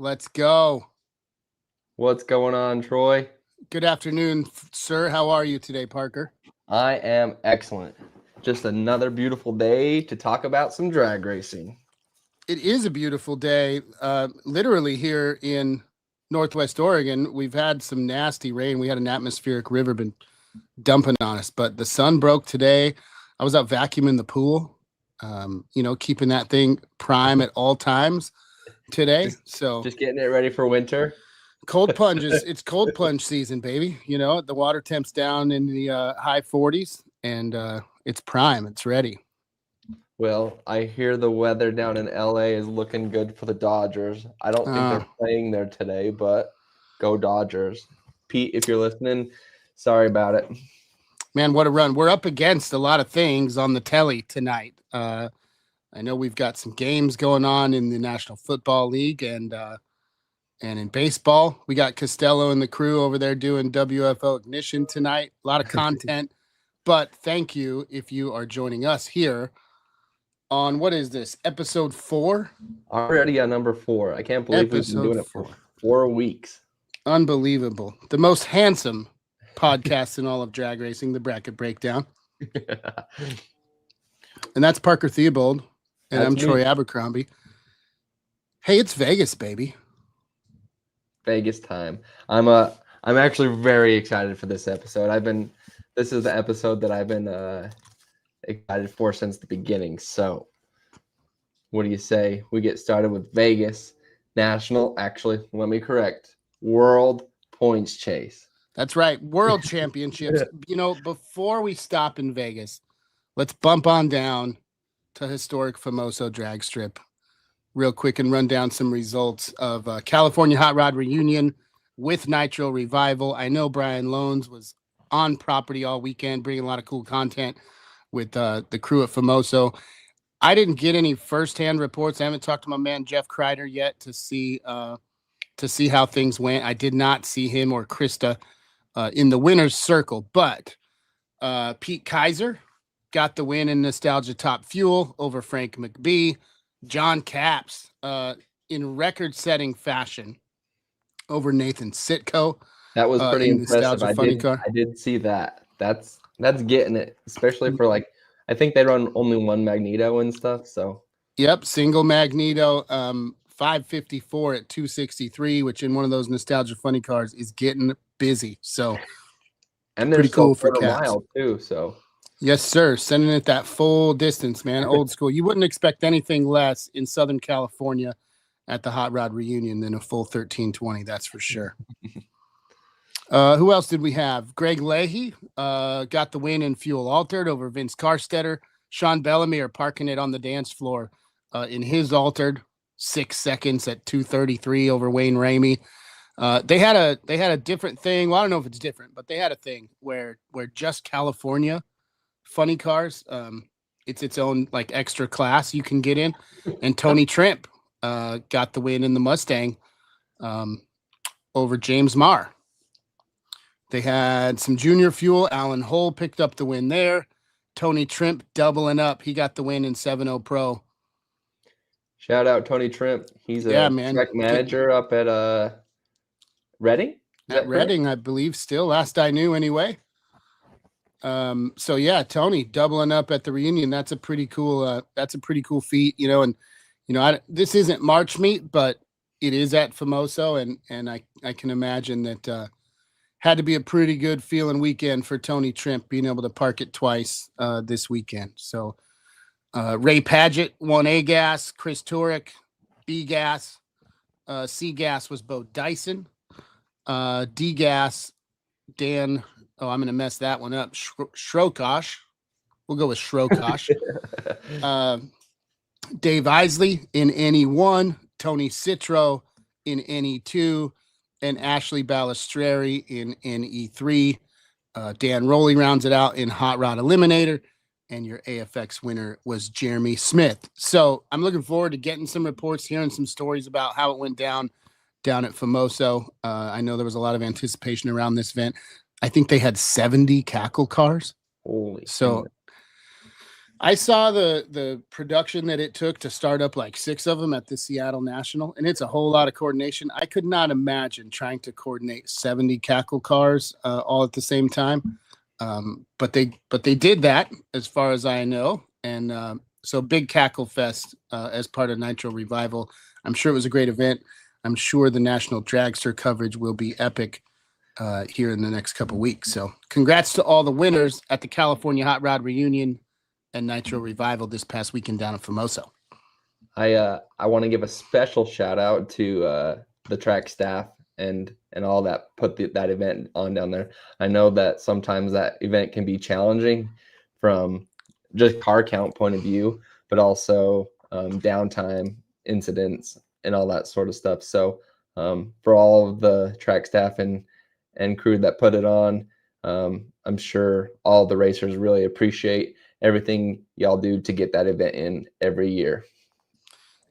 Let's go. What's going on, Troy? Good afternoon, sir. How are you today, Parker? I am excellent. Just another beautiful day to talk about some drag racing. It is a beautiful day. Literally here in Northwest Oregon, we've had some nasty rain. We had an atmospheric river been dumping on us, but the sun broke today. I was out vacuuming the pool, keeping that thing prime at all times today. Just getting it ready for winter. Cold plunges. It's cold plunge season, baby. The water temp's down in the high 40s, and it's prime. It's ready. Well, I hear the weather down in LA is looking good for the Dodgers. I don't think they're playing there today, but go Dodgers. Pete, if you're listening, sorry about it. Man, what a run. We're up against a lot of things on the telly tonight. I know we've got some games going on in the National Football League and in baseball. We got Costello and the crew over there doing WFO Ignition tonight. A lot of content. But thank you if you are joining us here on, what is this, episode 4? Already on number 4. I can't believe we've been doing it for 4 weeks. Unbelievable. The most handsome podcast in all of drag racing, the Bracket Breakdown. And that's Parker Theobald. And I'm Troy Abercrombie. Hey, it's Vegas, baby. Vegas time. I'm actually very excited for this episode. This is the episode that I've been excited for since the beginning. So what do you say we get started with Vegas let me correct, World Points Chase. That's right, World Championships. Before we stop in Vegas, let's bump on down to historic Famoso drag strip real quick and run down some results of California Hot Rod Reunion with Nitro Revival. I know Brian Loans was on property all weekend, bringing a lot of cool content with the crew at Famoso. I didn't get any firsthand reports. I haven't talked to my man Jeff Kreider yet to see how things went. I did not see him or Krista in the winner's circle, but Pete Kaiser got the win in Nostalgia Top Fuel over Frank McBee. John Capps in record-setting fashion over Nathan Sitko. That was pretty impressive. I did see that. That's getting it, especially for I think they run only one Magneto and stuff. So yep, single Magneto, 554 at 263, which in one of those Nostalgia Funny cars is getting busy. So and they're pretty cool for Capps too. So. Yes, sir. Sending it that full distance, man. Old school. You wouldn't expect anything less in Southern California at the Hot Rod Reunion than a full 1320. That's for sure. Who else did we have? Greg Leahy got the win in Fuel Altered over Vince Carstetter. Sean Bellamy parking it on the dance floor in his Altered 6 seconds at 233 over Wayne Ramey. They had a different thing. Well, I don't know if it's different, but they had a thing where just California funny cars, it's its own extra class you can get in, and Tony Trimp got the win in the Mustang over James Marr. They had some junior fuel. Alan Hull picked up the win there. Tony Trimp doubling up. He got the win in 7.0 Pro. Shout out Tony Trimp. He's a track manager up at Reading. At Reading, I believe, still, last I knew anyway. So yeah, Tony doubling up at the reunion. That's a pretty cool feat, this isn't March meet, but it is at Famoso, and I can imagine that had to be a pretty good feeling weekend for Tony Trimp being able to park it twice this weekend. So Ray Padgett won A gas, Chris Turek B gas, C gas was Bo Dyson, D gas Dan. Oh, I'm going to mess that one up. Shrokosh. We'll go with Shrokosh. Dave Isley in NE1, Tony Citro in NE2, and Ashley Balistreri in NE3. Dan Rowley rounds it out in Hot Rod Eliminator, and your AFX winner was Jeremy Smith. So I'm looking forward to getting some reports, hearing some stories about how it went down at Famoso. I know there was a lot of anticipation around this event. I think they had 70 cackle cars. Holy so shit. I saw the production that it took to start up like 6 of them at the Seattle National, and it's a whole lot of coordination. I could not imagine trying to coordinate 70 cackle cars all at the same time. But they did that, as far as I know, and so big cackle fest as part of Nitro Revival. I'm sure it was a great event. I'm sure the national dragster coverage will be epic here in the next couple weeks. So congrats to all the winners at the California Hot Rod Reunion and Nitro Revival this past weekend down in Formosa. I want to give a special shout out to the track staff and all that put that event on down there. I know that sometimes that event can be challenging from just car count point of view, but also downtime incidents and all that sort of stuff. So for all of the track staff and crew that put it on, I'm sure all the racers really appreciate everything y'all do to get that event in every year.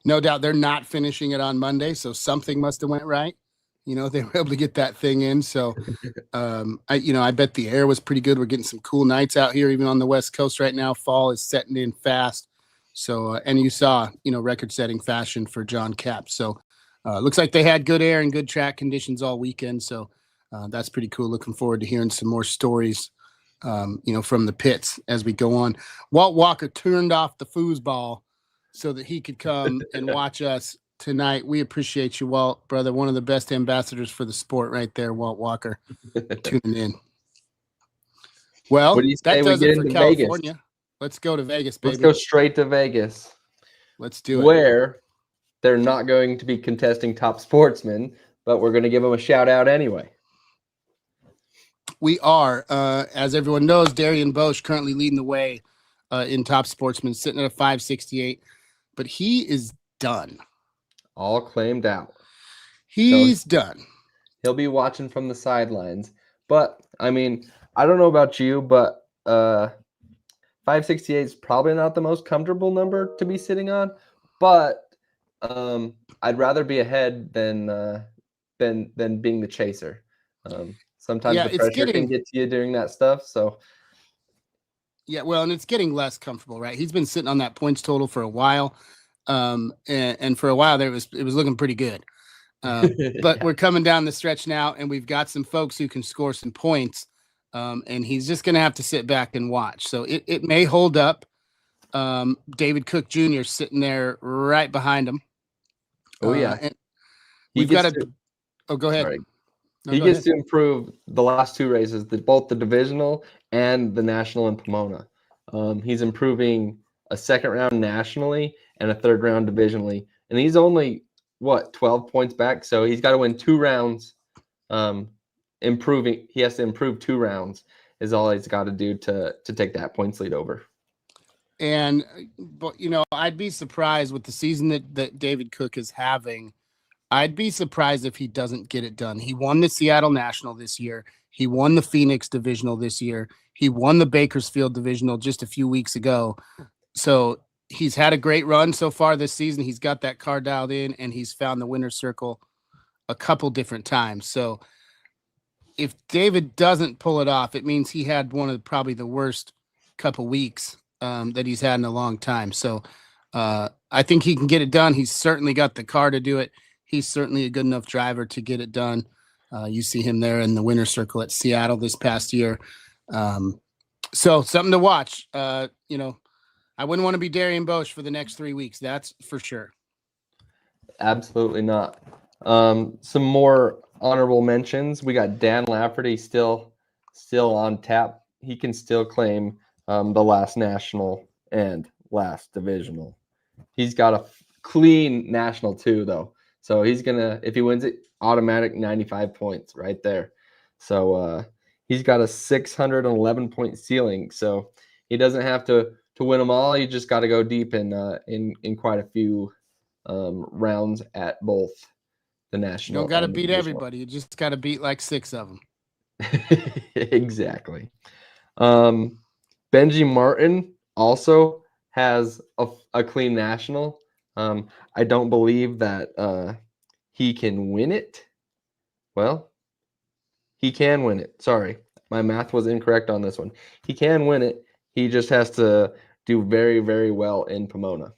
No doubt they're not finishing it on Monday, so something must have went right. They were able to get that thing in. So I bet the air was pretty good. We're getting some cool nights out here, even on the West Coast right now. Fall is setting in fast. So and you saw, record-setting fashion for John Cap. So looks like they had good air and good track conditions all weekend. So that's pretty cool. Looking forward to hearing some more stories from the pits as we go on. Walt Walker turned off the foosball so that he could come and watch us tonight. We appreciate you, Walt, brother. One of the best ambassadors for the sport right there, Walt Walker, tuning in. Well, that does it for California. Vegas. Let's go to Vegas, baby. Let's go straight to Vegas. Let's do it. Where they're not going to be contesting Top Sportsman, but we're going to give them a shout out anyway. We are. As everyone knows, Darian Bosch currently leading the way in Top Sportsman, sitting at a 568, but he is done. All claimed out. He's done. He'll be watching from the sidelines. But, I mean, I don't know about you, but 568 is probably not the most comfortable number to be sitting on. But I'd rather be ahead than being the chaser. Sometimes the pressure can get to you during that stuff. So, yeah, well, and it's getting less comfortable, right? He's been sitting on that points total for a while, and for a while there it was looking pretty good. But we're coming down the stretch now, and we've got some folks who can score some points, and he's just going to have to sit back and watch. So it may hold up. David Cook Jr. sitting there right behind him. Oh yeah, and we've got to. Oh, go ahead. Sorry. No, he gets to improve the last two races, both the divisional and the national in Pomona. He's improving a second round nationally and a third round divisionally. And he's only, 12 points back? So he's got to win 2 rounds. He has to improve 2 rounds is all he's got to do to take that points lead over. And, but I'd be surprised with the season that David Cook is having. I'd be surprised if he doesn't get it done. He won the Seattle National this year. He won the Phoenix Divisional this year. He won the Bakersfield Divisional just a few weeks ago. So he's had a great run so far this season. He's got that car dialed in, and he's found the winner's circle a couple different times. So if David doesn't pull it off, it means he had one of probably the worst couple weeks that he's had in a long time. So I think he can get it done. He's certainly got the car to do it. He's certainly a good enough driver to get it done. You see him there in the winner's circle at Seattle this past year. So something to watch. I wouldn't want to be Darian Bosch for the next 3 weeks. That's for sure. Absolutely not. Some more honorable mentions. We got Dan Lafferty still on tap. He can still claim the last national and last divisional. He's got a clean national too, though. So he's gonna, if he wins it, automatic 95 points right there. So he's got a 611 point ceiling. So he doesn't have to win them all. You just got to go deep in quite a few rounds at both the national. You don't got to beat everybody. You just got to beat like 6 of them. Exactly. Benji Martin also has a clean national. I don't believe that he can win it. Well, he can win it. Sorry, my math was incorrect on this one. He can win it. He just has to do very, very well in Pomona.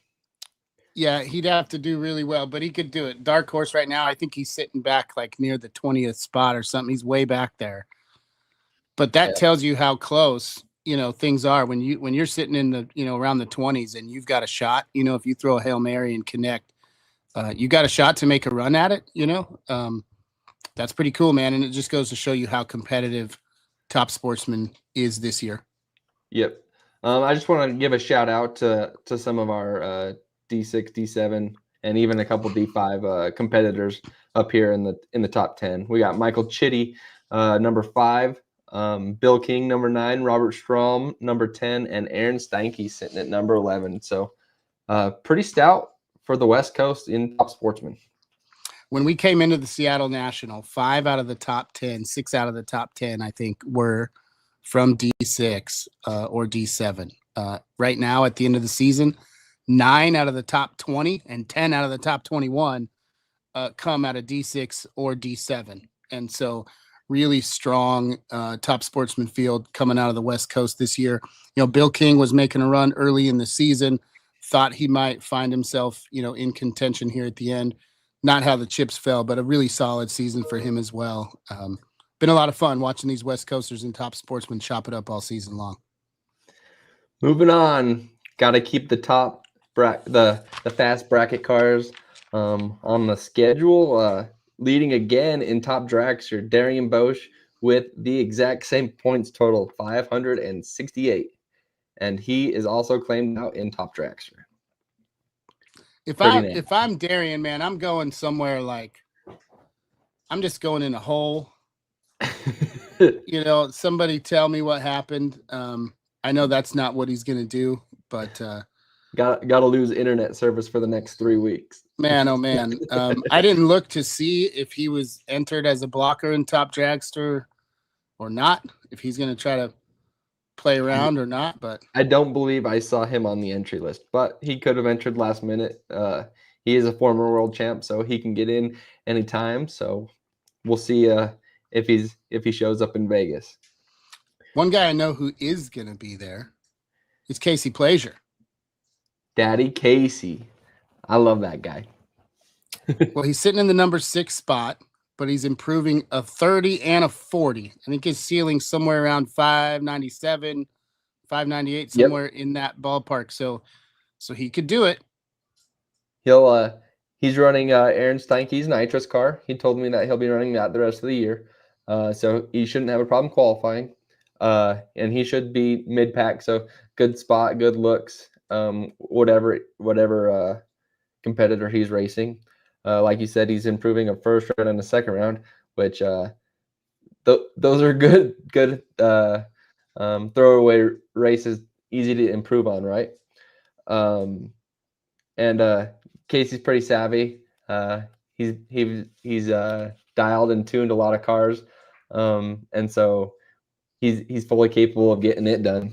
Yeah, he'd have to do really well, but he could do it. Dark horse right now, I think he's sitting back like near the 20th spot or something. He's way back there. But that tells you how close, things are when you're sitting in the, around the 20s and you've got a shot, if you throw a Hail Mary and connect, you got a shot to make a run at it, that's pretty cool, man. And it just goes to show you how competitive Top Sportsman is this year. Yep. I just want to give a shout out to some of our D6, D7, and even a couple D5 competitors up here in the top 10. We got Michael Chitty, number 5, Bill King, number 9, Robert Strom, number 10, and Aaron Steinke sitting at number 11. So pretty stout for the West Coast in Top Sportsman. When we came into the Seattle National, 5 out of the top 10, 6 out of the top 10, I think, were from D6 or D7. Right now, at the end of the season, 9 out of the top 20 and 10 out of the top 21 come out of D6 or D7. And so really strong Top Sportsman field coming out of the West Coast this year. Bill King was making a run early in the season, thought he might find himself, in contention here at the end. Not how the chips fell, but a really solid season for him as well. Been a lot of fun watching these West Coasters and Top Sportsmen chop it up all season long. Moving on, got to keep the top the fast bracket cars on the schedule. Leading again in Top Dragster, Darian Bosch with the exact same points total, 568, and he is also claimed out in Top Dragster. If I'm Darian, man, I'm going somewhere like I'm just going in a hole. Somebody tell me what happened. I know that's not what he's going to do, but got to lose internet service for the next 3 weeks. Man, oh man. I didn't look to see if he was entered as a blocker in Top Dragster or not, if he's going to try to play around or not, but I don't believe I saw him on the entry list, but he could have entered last minute. He is a former world champ, so he can get in anytime. So we'll see if he shows up in Vegas. One guy I know who is going to be there is Casey Plaisir. Daddy Casey. I love that guy. Well, he's sitting in the number 6 spot, but he's improving a 30 and a 40. I think his ceiling somewhere around 597, 598, somewhere in that ballpark. So he could do it. He's running Aaron Steinke's nitrous car. He told me that he'll be running that the rest of the year. So he shouldn't have a problem qualifying. And he should be mid-pack. So good spot, good looks, whatever competitor he's racing. Like you said, he's improving a first round and a second round, which those are good throwaway races, easy to improve on, right? And Casey's pretty savvy. He's dialed and tuned a lot of cars, and so he's fully capable of getting it done.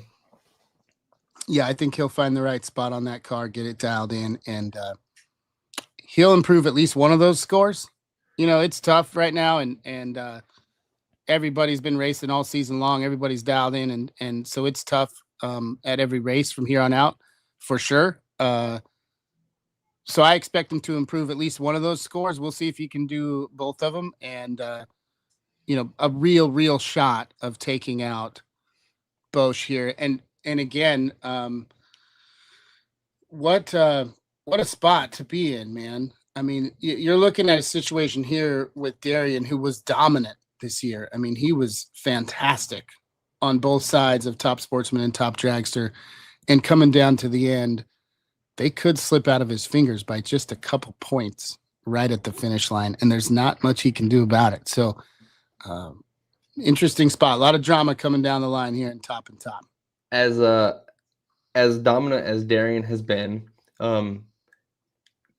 Yeah, I think he'll find the right spot on that car, get it dialed in, and he'll improve at least one of those scores. It's tough right now, and everybody's been racing all season long. Everybody's dialed in, and so it's tough at every race from here on out, for sure. So I expect him to improve at least one of those scores. We'll see if he can do both of them, and a real shot of taking out Bosch here. And again, what a spot to be in, man. I mean, you're looking at a situation here with Darian, who was dominant this year. I mean, he was fantastic on both sides of Top Sportsman and Top Dragster, and coming down to the end, they could slip out of his fingers by just a couple points right at the finish line, and there's not much he can do about it. So, interesting spot. A lot of drama coming down the line here in Top and Top. As dominant as Darian has been,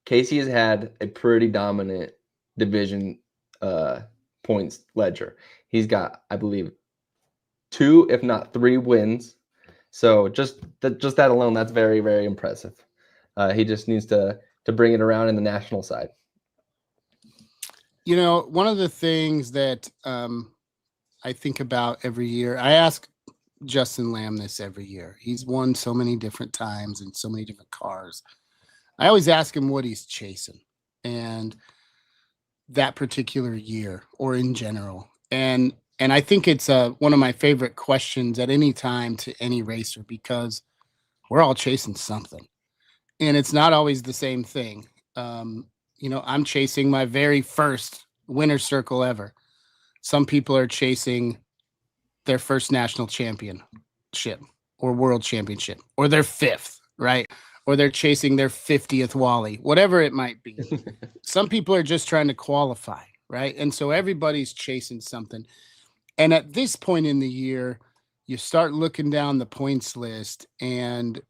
Casey has had a pretty dominant division points ledger. He's got, I believe, 2, if not 3 wins. So just that alone, that's very, very impressive. He just needs to bring it around in the national side. One of the things that I think about every year, I ask Justin Lamb this every year. He's won so many different times and so many different cars. I always ask him what he's chasing, and that particular year or in general. And I think it's one of my favorite questions at any time to any racer, because we're all chasing something, and it's not always the same thing. I'm chasing my very first winner's circle ever. Some people are chasing their first national championship or world championship or their fifth, right? Or they're chasing their 50th Wally, whatever it might be. Some people are just trying to qualify, right? And so everybody's chasing something. And at this point in the year, you start looking down the points list, and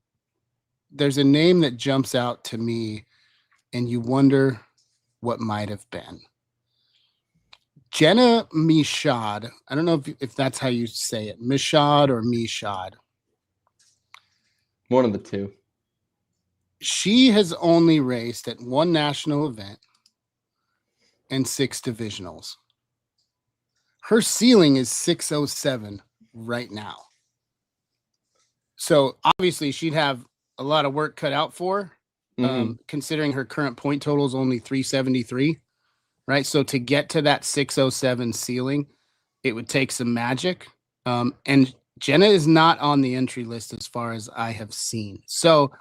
there's a name that jumps out to me, and you wonder what might have been. Jenna Mishad. I don't know if that's how you say it, Mishad or Mishad. One of the two. She has only raced at one national event and 6 divisionals. Her ceiling is 607 right now. So obviously she'd have a lot of work cut out for her, considering her current point total is only 373, right? So to get to that 607 ceiling, it would take some magic. And Jenna is not on the entry list as far as I have seen. So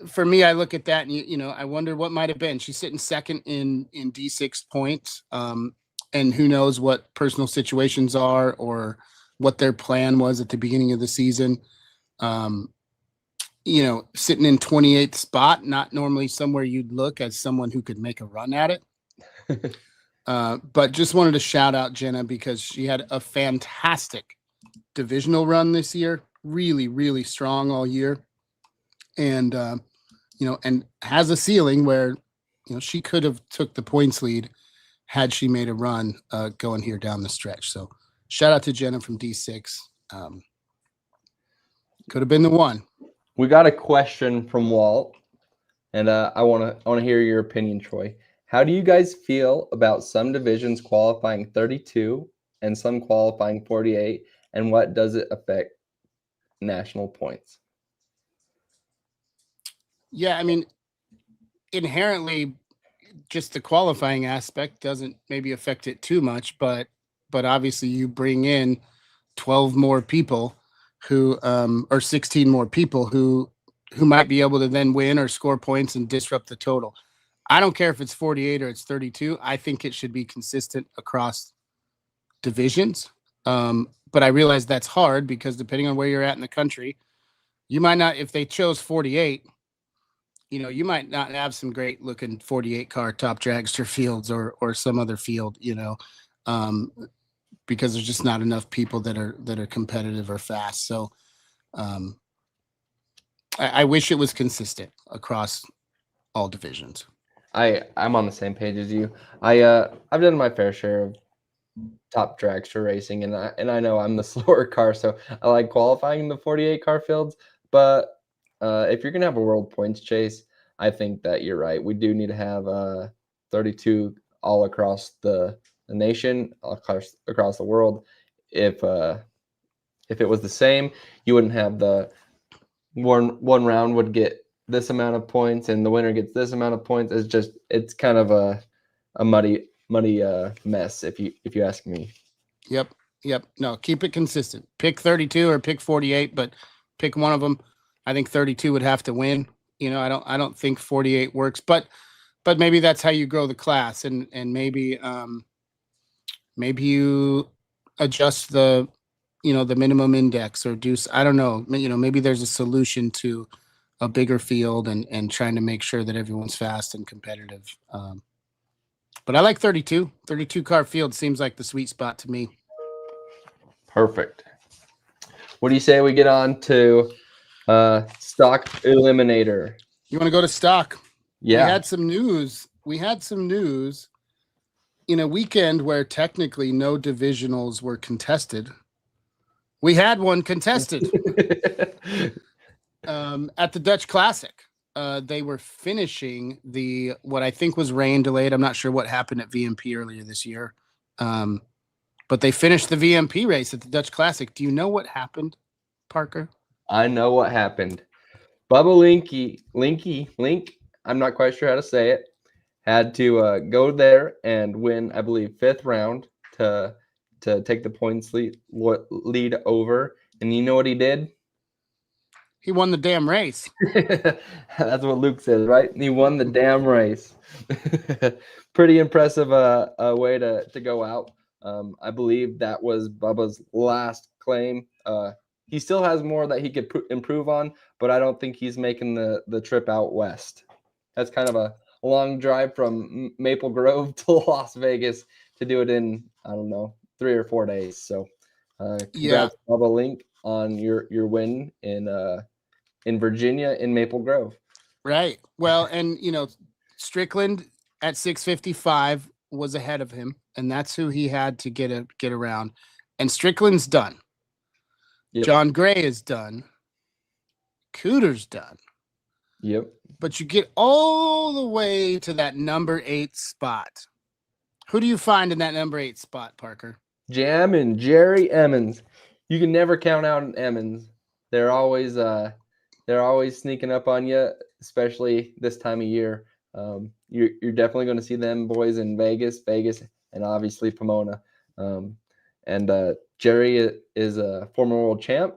for me, I look at that and, I wonder what might have been. She's sitting second in D6 points. And who knows what personal situations are or what their plan was at the beginning of the season. Sitting in 28th spot, not normally somewhere you'd look as someone who could make a run at it. But just wanted to shout out Jenna because she had a fantastic divisional run this year. Really, really strong all year. And, and has a ceiling where, she could have took the points lead had she made a run going here down the stretch. So shout out to Jenna from D6. Could have been the one. We got a question from Walt, and I want to hear your opinion, Troy. How do you guys feel about some divisions qualifying 32 and some qualifying 48, and what does it affect national points? Yeah, I mean, inherently, just the qualifying aspect doesn't maybe affect it too much, but obviously you bring in 12 more people who or 16 more people who might be able to then win or score points and disrupt the total. I don't care if it's 48 or it's 32. I think it should be consistent across divisions. But I realize that's hard because depending on where you're at in the country, you might not, if they chose 48, you might not have some great looking 48 car top dragster fields or some other field, because there's just not enough people that are competitive or fast. So I wish it was consistent across all divisions. I'm on the same page as you. I've done my fair share of top dragster racing, and I know I'm the slower car, so I like qualifying the 48 car fields. But if you're gonna have a world points chase, I think that you're right. We do need to have 32 all across the nation, across the world. If it was the same, you wouldn't have the one round would get this amount of points and the winner gets this amount of points. It's kind of a muddy mess if you ask me. Yep. No, keep it consistent. Pick 32 or pick 48, but pick one of them. I think 32 would have to win. I don't think 48 works, but maybe that's how you grow the class, and maybe you adjust the the minimum index or do, I don't know, maybe there's a solution to a bigger field and trying to make sure that everyone's fast and competitive. But I like 32 car field seems like the sweet spot to me. Perfect. What do you say we get on to stock eliminator? You want to go to stock? Yeah. We had some news in a weekend where technically no divisionals were contested. We had one contested at the Dutch Classic. They were finishing what I think was rain delayed. I'm not sure what happened at VMP earlier this year. But they finished the VMP race at the Dutch Classic. Do you know what happened, Parker? I know what happened. Bubba Link, I'm not quite sure how to say it, had to go there and win, I believe, 5th round to take the points lead over. And you know what he did? He won the damn race. That's what Luke says, right? He won the damn race. Pretty impressive way to go out. I believe that was Bubba's last claim. He still has more that he could improve on, but I don't think he's making the trip out west. That's kind of a long drive from Maple Grove to Las Vegas to do it in, I don't know, 3 or 4 days. So congrats, Bubba Link, on your win in Virginia in Maple Grove. Right. Well, and Strickland at 6:55 was ahead of him, and that's who he had to get around. And Strickland's done. Yep. John Gray is done. Cooter's done. Yep. But you get all the way to that number 8 spot. Who do you find in that number 8 spot, Parker? Jam and Jerry Emmons. You can never count out an Emmons. They're always sneaking up on you, especially this time of year. You're definitely going to see them boys in Vegas, and obviously Pomona. And Jerry is a former world champ.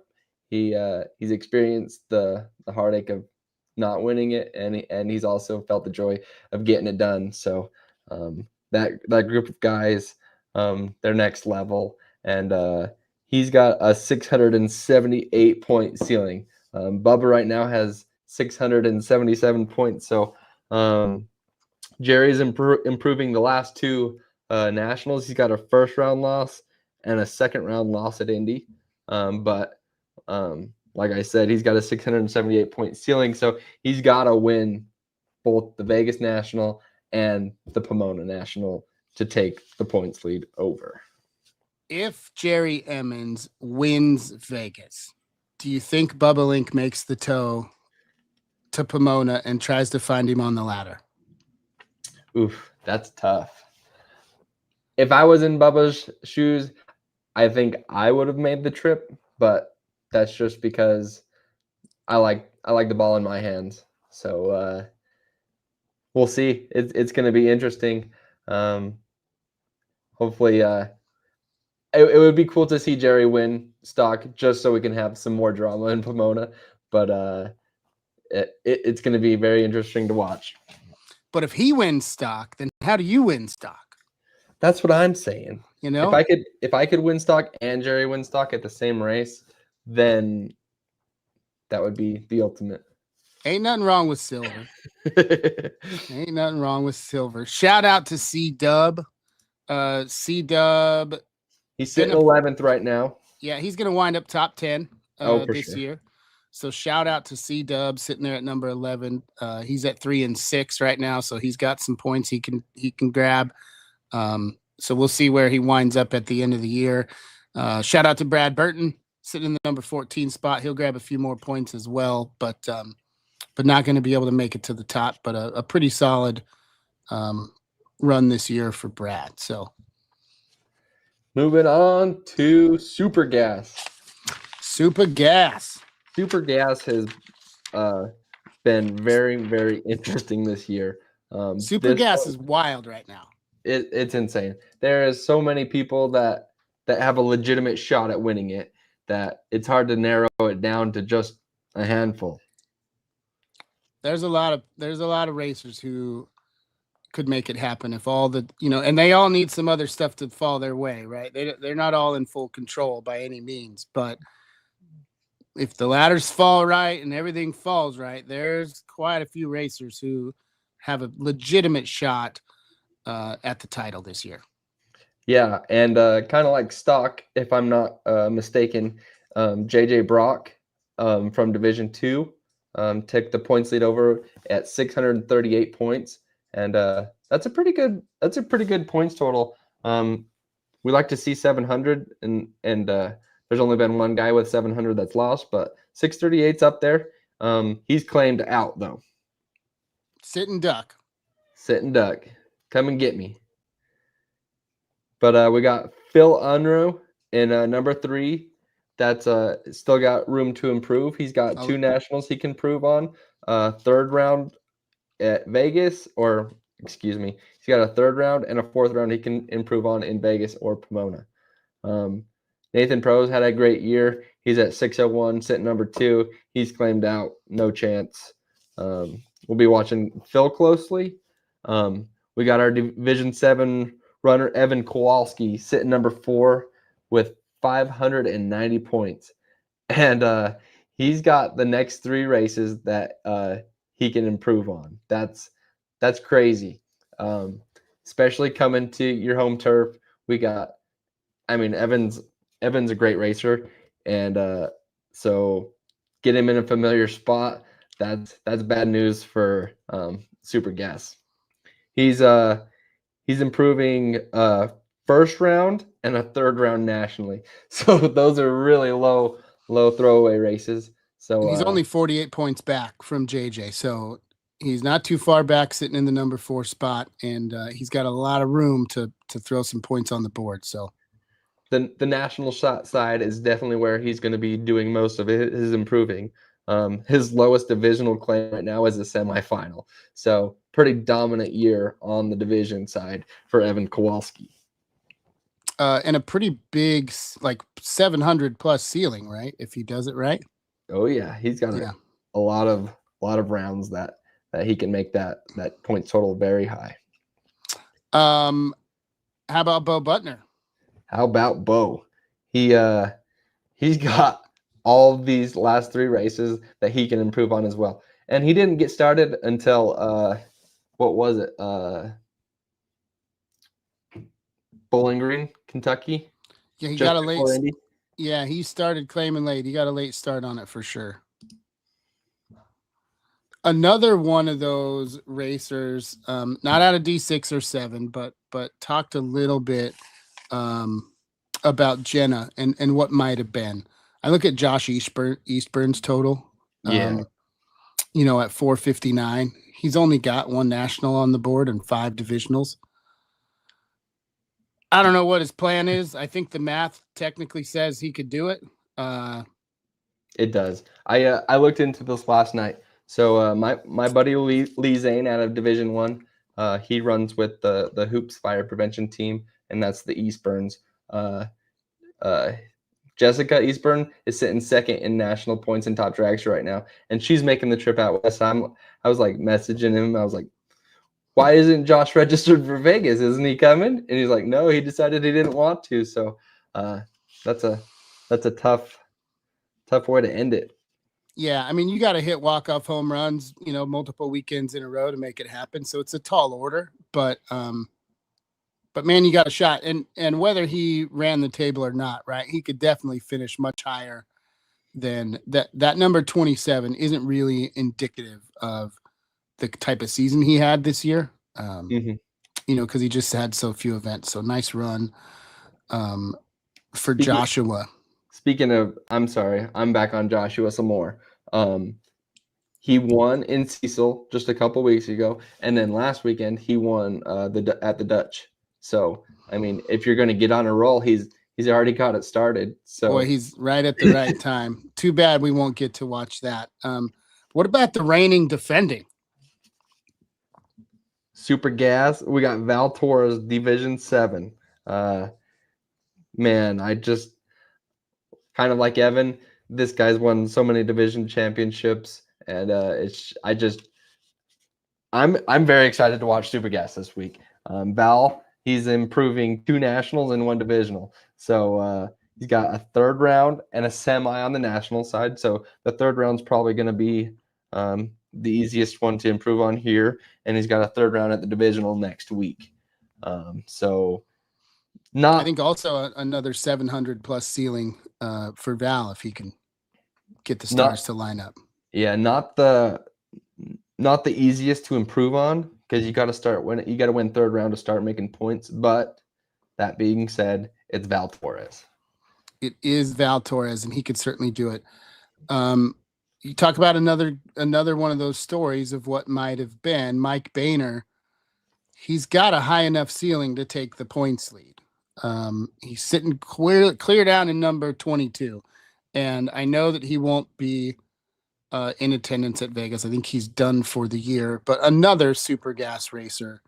He's experienced the heartache of not winning it, and he's also felt the joy of getting it done. So that group of guys, they're next level, and he's got a 678 point ceiling. Bubba right now has 677 points. So Jerry's improving the last 2 nationals. He's got a 1st round loss and a 2nd round loss at Indy. But like I said, he's got a 678 point ceiling. So he's got to win both the Vegas National and the Pomona National to take the points lead over. If Jerry Emmons wins Vegas, do you think Bubba Link makes the tow to Pomona and tries to find him on the ladder? Oof, that's tough. If I was in Bubba's shoes, I think I would have made the trip, but that's just because I like the ball in my hands. So we'll see. It's going to be interesting. Hopefully, it would be cool to see Jerry win stock just so we can have some more drama in Pomona. But it's going to be very interesting to watch. But if he wins stock, then how do you win stock? That's what I'm saying. If I could win stock and Jerry win stock at the same race, then that would be the ultimate. Ain't nothing wrong with silver. Ain't nothing wrong with silver. Shout out to C-Dub. C-Dub. He's sitting 11th right now. Yeah, he's going to wind up top 10 this year. So shout out to C-Dub sitting there at number 11. He's at 3-6 right now, so he's got some points he can grab. So we'll see where he winds up at the end of the year. Shout out to Brad Burton sitting in the number 14 spot. He'll grab a few more points as well, but not going to be able to make it to the top. But a pretty solid run this year for Brad. So moving on to Super Gas. Super Gas has been very, very interesting this year. Super Gas is wild right now. It's insane. There is so many people that have a legitimate shot at winning it that it's hard to narrow it down to just a handful. There's a lot of racers who could make it happen if all the and they all need some other stuff to fall their way, right? They're not all in full control by any means, but if the ladders fall right and everything falls right, there's quite a few racers who have a legitimate shot at the title this year. Yeah, and kind of like stock, if I'm not mistaken, JJ Brock from Division 2 took the points lead over at 638 points, and that's a pretty good points total. We like to see 700, and there's only been one guy with 700 that's lost, but 638's up there. He's claimed out though. Sitting duck. Come and get me. But we got Phil Unruh in number 3. That's still got room to improve. He's got 2 nationals he can improve on. Third round at Vegas, or excuse me, he's got a third round and a fourth round he can improve on in Vegas or Pomona. Nathan Prose had a great year. He's at 601, sitting number 2. He's claimed out, no chance. We'll be watching Phil closely. We got our Division 7 runner, Evan Kowalski, sitting number 4 with 590 points. And he's got the next 3 races that he can improve on. That's crazy. Especially coming to your home turf. Evan's a great racer, and so get him in a familiar spot. That's bad news for Super Gas. He's improving first round and a third round nationally. So those are really low throwaway races. So and he's only 48 points back from JJ. So he's not too far back, sitting in the number 4 spot, and he's got a lot of room to throw some points on the board. So the national shot side is definitely where he's going to be doing most of his improving. His lowest divisional claim right now is a semifinal. So pretty dominant year on the division side for Evan Kowalski. And a pretty big, like 700 plus ceiling, right? If he does it right. Oh yeah, he's got a lot of rounds that he can make that point total very high. How about Bo Butner? How about Bo? He's got all these last 3 races that he can improve on as well. And he didn't get started until what was it? Bowling Green, Kentucky. Yeah, he got a late. Indy. Yeah, he started claiming late. He got a late start on it for sure. Another one of those racers, not out of D6 or 7, but talked a little bit about Jenna and what might have been. I look at Josh Eastburn's total. Yeah. At 459. He's only got 1 national on the board and 5 divisionals. I don't know what his plan is. I think the math technically says he could do it. It does. I looked into this last night. So my buddy Lee Zane out of Division 1, he runs with the Hoops Fire Prevention Team, and that's the Eastburns. Jessica Eastburn is sitting second in national points in top drags right now, and she's making the trip out west. I was like messaging him. I was like, why isn't Josh registered for Vegas? Isn't he coming? And he's like, no, he decided he didn't want to. So that's a tough way to end it. Yeah, I mean, you got to hit walk-off home runs, multiple weekends in a row to make it happen. So it's a tall order, but man, you got a shot. And whether he ran the table or not, right, he could definitely finish much higher than that. That number 27 isn't really indicative of the type of season he had this year, because he just had so few events. So nice run for Joshua. Speaking of, I'm sorry, I'm back on Joshua some more. He won in Cecil just a couple weeks ago, and then last weekend he won at the Dutch. So I mean, if you're going to get on a roll, he's already got it started. So boy, he's right at the right time. Too bad we won't get to watch that. What about the reigning defending Super Gas? We got Val Torres, Division 7. Man, I just kind of like Evan. This guy's won so many division championships, and I'm very excited to watch Super Gas this week. Val, he's improving 2 nationals and 1 divisional. So he's got a third round and a semi on the national side. So the third round's probably going to be the easiest one to improve on here, and he's got a third round at the divisional next week. I think also another 700 plus ceiling for Val if he can get the stars to line up. Yeah, not the easiest to improve on, because you got to win third round to start making points. But that being said, it's Val Torres. It is Val Torres, and he could certainly do it. You talk about another one of those stories of what might have been. Mike Boehner, he's got a high enough ceiling to take the points lead. He's sitting clear down in number 22. And I know that he won't be in attendance at Vegas. I think he's done for the year. But another super gas racer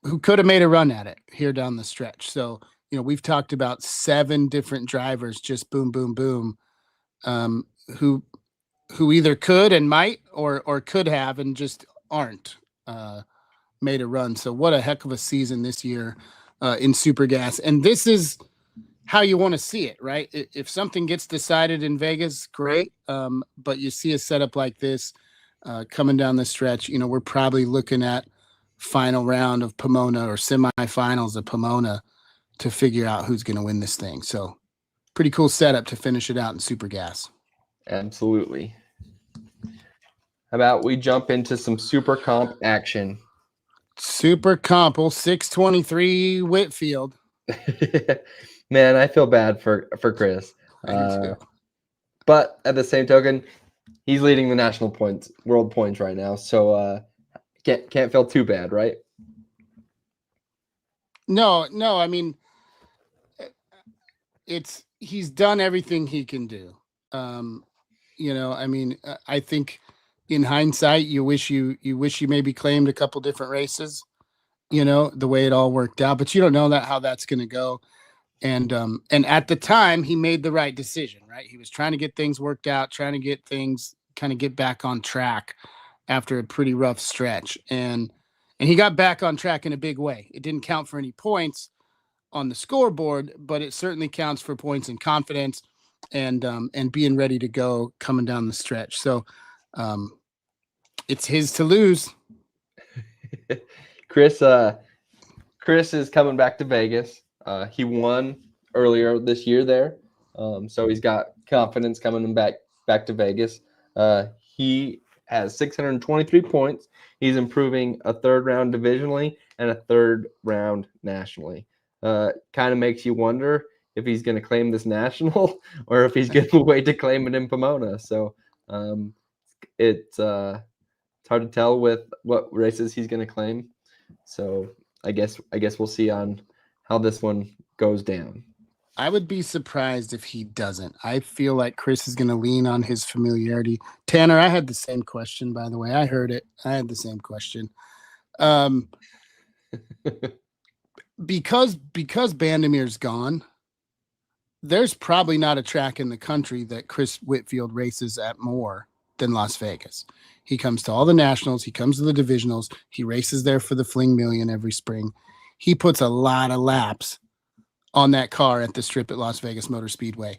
who could have made a run at it here down the stretch. So, we've talked about 7 different drivers, just boom, boom, boom, who either could and might or could have and just aren't made a run. So what a heck of a season this year in super gas. And this is how you want to see it, right? If something gets decided in Vegas, great. But you see a setup like this coming down the stretch, we're probably looking at final round of Pomona or semifinals of Pomona to figure out who's going to win this thing. So pretty cool setup to finish it out in super gas. Absolutely. How about we jump into some super comp action? Super comp, 623 Whitfield. Man, I feel bad for Chris. I do too. But at the same token, he's leading the national points, world points right now. So can't feel too bad, right? No. I mean, he's done everything he can do. I mean, I think in hindsight, you wish you maybe claimed a couple different races, the way it all worked out, but you don't know how that's going to go. And at the time he made the right decision, right? He was trying to get things worked out, trying to get things kind of get back on track after a pretty rough stretch. And he got back on track in a big way. It didn't count for any points on the scoreboard, but it certainly counts for points and confidence and being ready to go coming down the stretch. So it's his to lose. Chris is coming back to Vegas. He won earlier this year there. So he's got confidence coming back to Vegas. He has 623 points. He's improving a 3rd round divisionally and a 3rd round nationally. Kind of makes you wonder if he's going to claim this national or if he's going to wait to claim it in Pomona. So it's hard to tell with what races he's going to claim. So I guess we'll see on how this one goes down. I would be surprised if he doesn't. I feel like Chris is going to lean on his familiarity. Tanner, I had the same question, by the way. I heard it. I had the same question. Because Bandamir's gone, there's probably not a track in the country that Chris Whitfield races at more than Las Vegas. He comes to all the nationals. He comes to the divisionals. He races there for the Fling Million every spring. He puts a lot of laps on that car at the strip at Las Vegas Motor Speedway.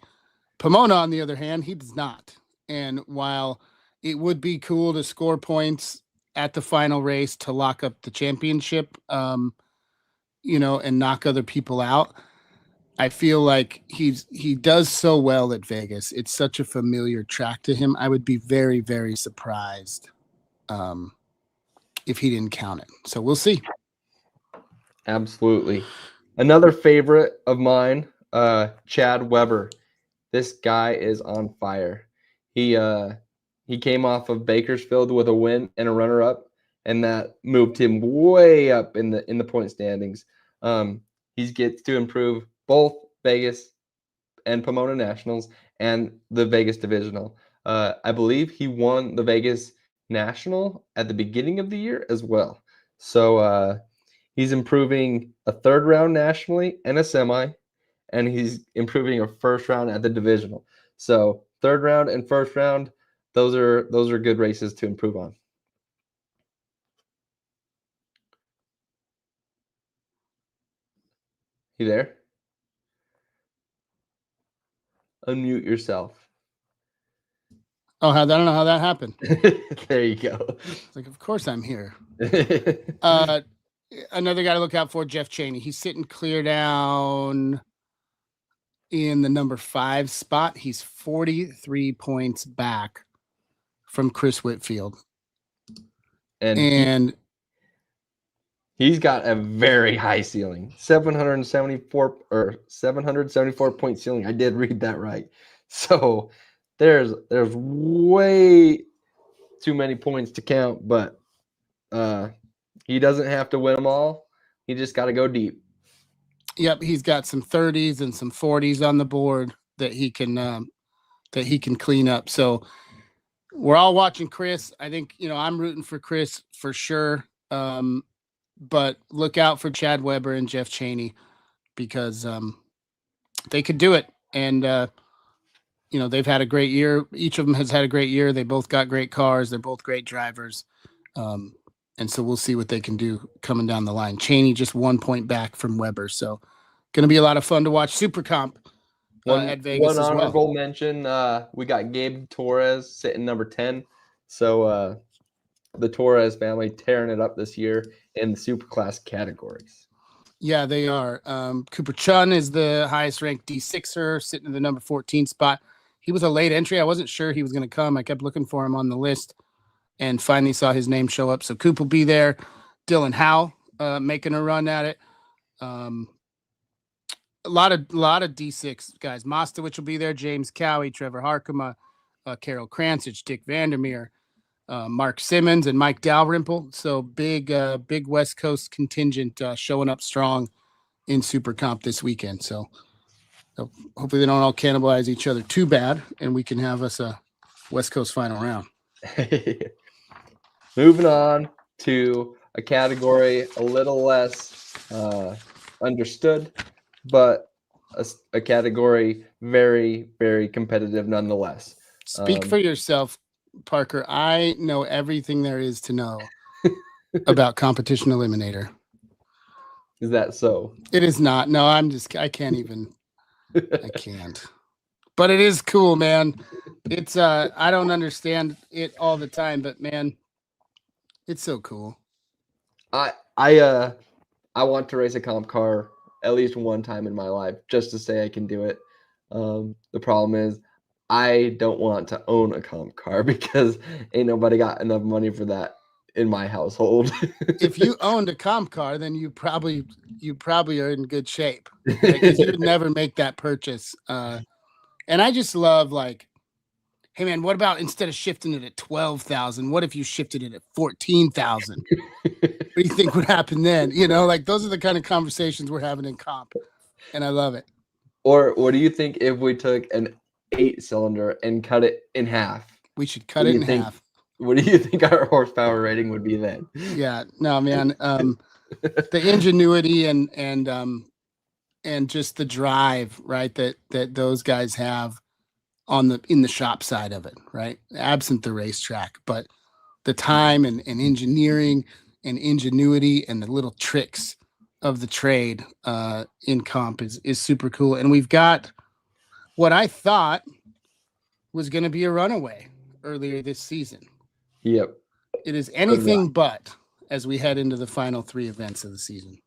Pomona, on the other hand, he does not. And while it would be cool to score points at the final race to lock up the championship, and knock other people out, I feel like he does so well at Vegas. It's such a familiar track to him. I would be very, very surprised if he didn't count it. So we'll see. Absolutely. Another favorite of mine, Chad Weber. This guy is on fire. He came off of Bakersfield with a win and a runner-up, and that moved him way up in the point standings. He gets to improve both Vegas and Pomona Nationals and the Vegas Divisional. I believe he won the Vegas National at the beginning of the year as well. So he's improving a 3rd round nationally and a semi, and he's improving a 1st round at the divisional. So 3rd round and 1st round, those are good races to improve on. You there? Unmute yourself. Oh, I don't know how that happened. There you go. It's like, of course I'm here. Another guy to look out for, Jeff Chaney. He's sitting clear down in the number 5 spot. He's 43 points back from Chris Whitfield. And he's got a very high ceiling, 774 point ceiling. I did read that right. So there's way too many points to count, but he doesn't have to win them all. He just got to go deep. Yep, he's got some 30s and some 40s on the board that he can clean up. So we're all watching Chris. I think I'm rooting for Chris for sure. But look out for Chad Webber and Jeff Chaney because they could do it. And they've had a great year. Each of them has had a great year. They both got great cars. They're both great drivers. And so we'll see what they can do coming down the line. Chaney just 1 point back from Webber. So going to be a lot of fun to watch Super Comp at Vegas one as honorable well. mention, we got Gabe Torres sitting number 10. So the Torres family tearing it up this year in the Superclass categories. Yeah, they are. Cooper Chun is the highest ranked D6er, sitting in the number 14 spot. He was a late entry. I wasn't sure he was going to come. I kept looking for him on the list and finally saw his name show up. So Coop will be there. Dylan Howe making a run at it. A lot of D6 guys. Mostowich will be there. James Cowie, Trevor Harkema, Carol Krantzich, Dick Vandermeer, Mark Simmons, and Mike Dalrymple. So big West Coast contingent showing up strong in Super Comp this weekend. So hopefully they don't all cannibalize each other too bad, and we can have us a West Coast final round. Moving on to a category a little less understood, but a category very, very competitive nonetheless. Speak for yourself, Parker. I know everything there is to know about Competition Eliminator. Is that so? It is not. No, I can't even. I can't. But it is cool, man. It's I don't understand it all the time, but man, it's so cool. I want to race a comp car at least one time in my life just to say I can do it. The problem is I don't want to own a comp car because ain't nobody got enough money for that in my household. If you owned a comp car, then you probably are in good shape, right? Because you would never make that purchase. And I just love like, hey man, what about instead of shifting it at 12,000, what if you shifted it at 14,000? What do you think would happen then? Like those are the kind of conversations we're having in comp, and I love it. Or what do you think if we took an 8-cylinder and cut it in half? We should cut it in half. What do you think our horsepower rating would be then? Yeah, no, man. The ingenuity and just the drive, right? That those guys have in the shop side of it, right? Absent the racetrack, but the time and engineering and ingenuity and the little tricks of the trade in comp is super cool. And we've got what I thought was going to be a runaway earlier this season. Yep. It is anything but as we head into the final 3 events of the season.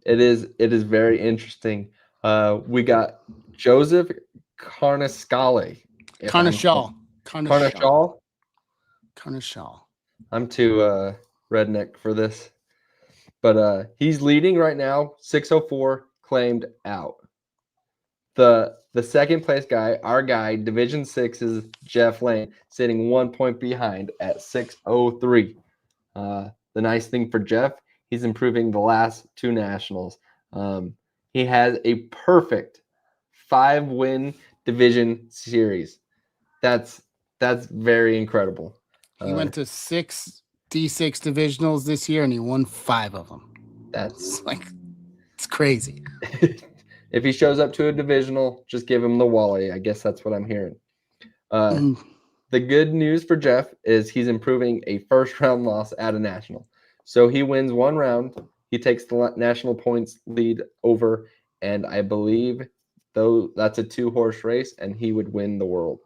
It is very interesting. We got Joseph Carnescale. Carnashal. I'm too redneck for this. But he's leading right now, 604 claimed out. The second place guy, our guy, Division 6's Jeff Lane, sitting 1 point behind at 603. The nice thing for Jeff, he's improving the last 2 nationals. He has a perfect 5-win division series. That's very incredible. He went to 6 D6 divisionals this year, and he won 5 of them. That's it's crazy. If he shows up to a divisional, just give him the Wally. I guess that's what I'm hearing. The good news for Jeff is he's improving a first-round loss at a national. So he wins 1 round. He takes the national points lead over, and I believe though that's a 2-horse race, and he would win the world.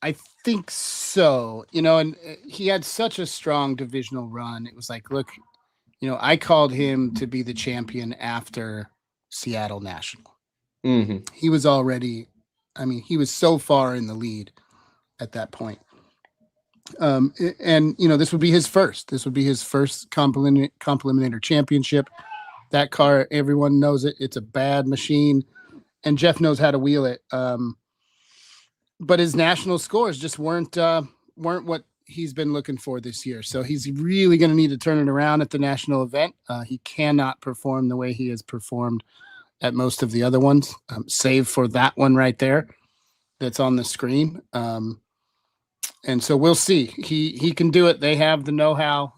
I think so. And he had such a strong divisional run. It was like, look, I called him to be the champion after Seattle National. Mm-hmm. He was already, he was so far in the lead at that point. And this would be his first. This would be his first Compliminator championship. That car, everyone knows it. It's a bad machine, and Jeff knows how to wheel it. But his national scores just weren't what he's been looking for this year. So he's really going to need to turn it around at the national event. He cannot perform the way he has performed at most of the other ones, save for that one right there that's on the screen. And so we'll see. He can do it. They have the know-how.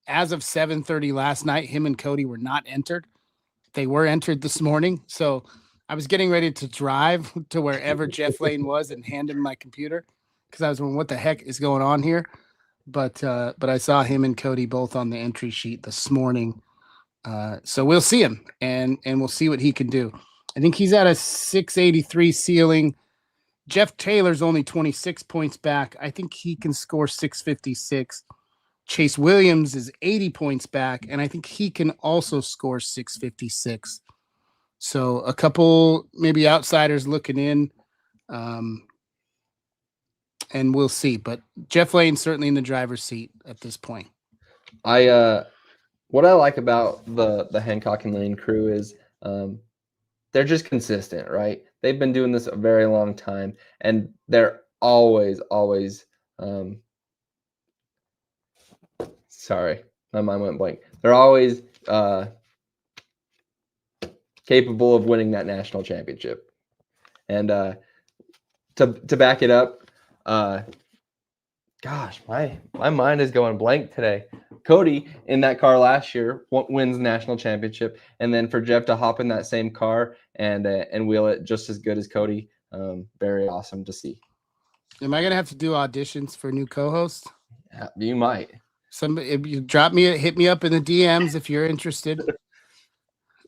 As of 7:30 last night, him and Cody were not entered. They were entered this morning. So I was getting ready to drive to wherever Jeff Lane was and hand him my computer because I was wondering what the heck is going on here. But I saw him and Cody both on the entry sheet this morning. So we'll see him and we'll see what he can do. I think he's at a 683 ceiling. Jeff Taylor's only 26 points back. I think he can score 656. Chase Williams is 80 points back, and I think he can also score 656. So a couple maybe outsiders looking in, and we'll see. But Jeff Lane's certainly in the driver's seat at this point. What I like about the Hancock and Lane crew is they're just consistent, right? They've been doing this a very long time, and they're always sorry, my mind went blank. They're always capable of winning that national championship. And to back it up, gosh, my mind is going blank today. Cody in that car last year wins national championship, and then for Jeff to hop in that same car and wheel it just as good as Cody, very awesome to see. Am I gonna have to do auditions for new co-hosts? Yeah, you might. Somebody, if you hit me up in the DMs if you're interested.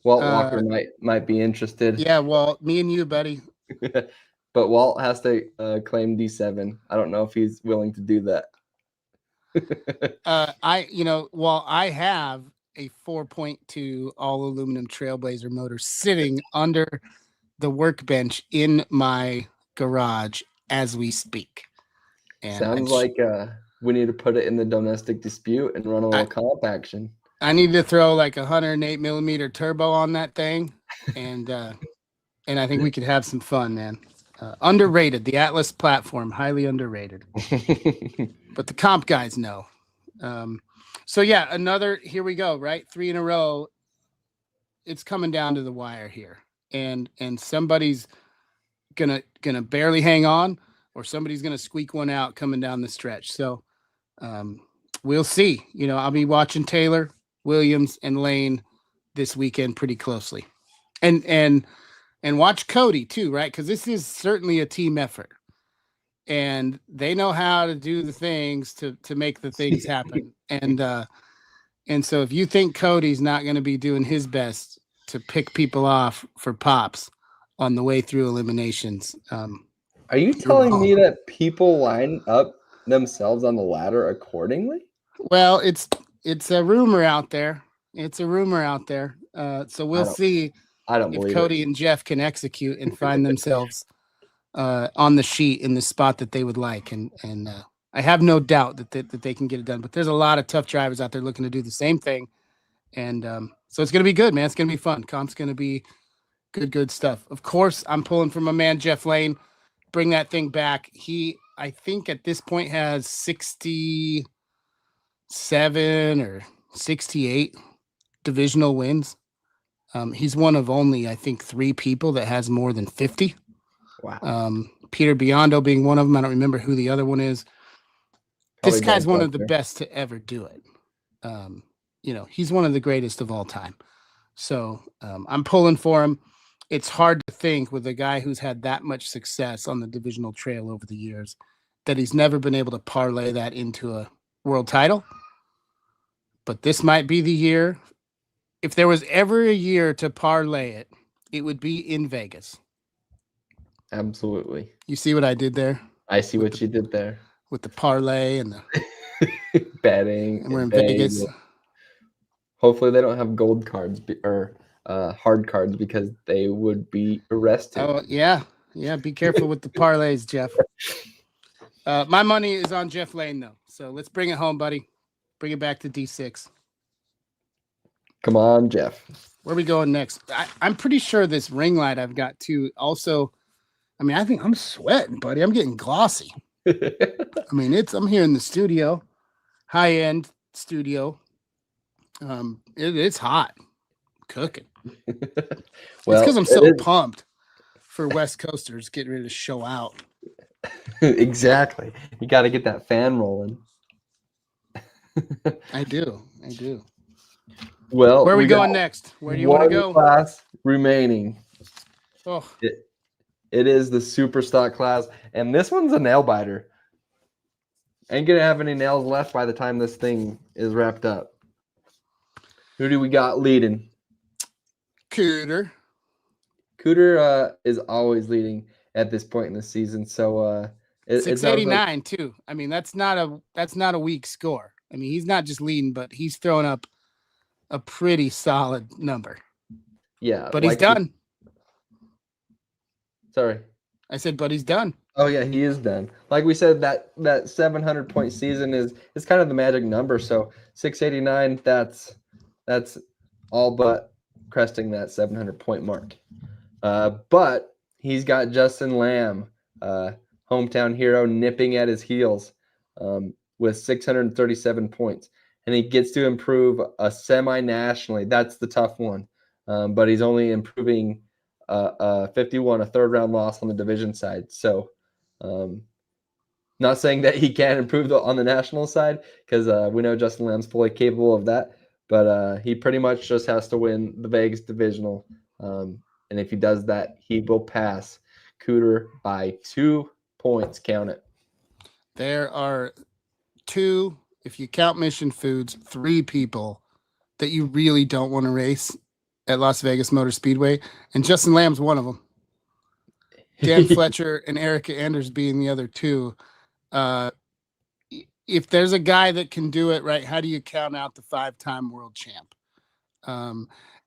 Walt Walker might be interested. Yeah, Walt, me and you, buddy. But Walt has to claim D7. I don't know if he's willing to do that. While I have a 4.2 all aluminum Trailblazer motor sitting under the workbench in my garage as we speak. And sounds like we need to put it in the domestic dispute and run a little comp action. I need to throw like 108 millimeter turbo on that thing, and I think we could have some fun, man. Underrated, the Atlas platform, highly underrated. But the comp guys know. So yeah, here we go, right? 3 in a row. It's coming down to the wire here. And somebody's gonna barely hang on, or somebody's gonna squeak one out coming down the stretch. So we'll see. I'll be watching Taylor, Williams, and Lane this weekend pretty closely. And watch Cody too, right? Because this is certainly a team effort. And they know how to do the things to make the things happen. And so if you think Cody's not going to be doing his best to pick people off for pops on the way through eliminations, are you telling me that people line up themselves on the ladder accordingly? Well, it's a rumor out there. So we'll see if Cody and Jeff can execute and find themselves on the sheet in the spot that they would like. And I have no doubt that they can get it done. But there's a lot of tough drivers out there looking to do the same thing. And so it's going to be good, man. It's going to be fun. Comp's going to be good stuff. Of course, I'm pulling for my man, Jeff Lane. Bring that thing back. He, I think at this point, has 67 or 68 divisional wins. He's one of only, I think, 3 people that has more than 50. Wow. Peter Biondo being one of them. I don't remember who the other one is. This guy's one of the best to ever do it. He's one of the greatest of all time. So I'm pulling for him. It's hard to think with a guy who's had that much success on the divisional trail over the years that he's never been able to parlay that into a world title. But this might be the year. If there was ever a year to parlay it, it would be in Vegas. Absolutely. You see what I did there? I see what you did there. With the parlay and the betting. And we're in Vegas. Hopefully they don't have gold cards or hard cards because they would be arrested. Oh, yeah. Yeah, be careful with the parlays, Jeff. My money is on Jeff Lane, though. So let's bring it home, buddy. Bring it back to D6. Come on, Jeff. Where are we going next? I'm pretty sure this ring light I've got too. Also, I think I'm sweating, buddy. I'm getting glossy. I mean, I'm here in the studio, high-end studio. It's hot, cooking. It's because I'm so pumped for West Coasters getting ready to show out. Exactly. You got to get that fan rolling. I do. Well, where are we going next? Where do you want to go? Class remaining. Oh, it is the super stock class, and this one's a nail biter. Ain't gonna have any nails left by the time this thing is wrapped up. Who do we got leading? Cooter. Cooter is always leading at this point in the season, so 689 too. I mean, that's not a weak score. I mean, he's not just leading, but he's throwing up a pretty solid number. Yeah, but he's done. Sorry, I said, but he's done. Oh yeah, he is done. Like we said, that 700-point season is kind of the magic number. So 689, that's all but cresting that 700-point mark. But he's got Justin Lamb, hometown hero, nipping at his heels with 637 points. And he gets to improve a semi-nationally. That's the tough one. But he's only improving 51, a third-round loss on the division side. So not saying that he can't improve on the national side, because we know Justin Lamb's fully capable of that. But he pretty much just has to win the Vegas divisional. And if he does that, he will pass Cooter by 2 points. Count it. There are 2, if you count Mission Foods, 3 people that you really don't want to race at Las Vegas Motor Speedway, and Justin Lamb's one of them. Dan Fletcher and Erica Anders being the other 2. If there's a guy that can do it, right, how do you count out the 5-time world champ?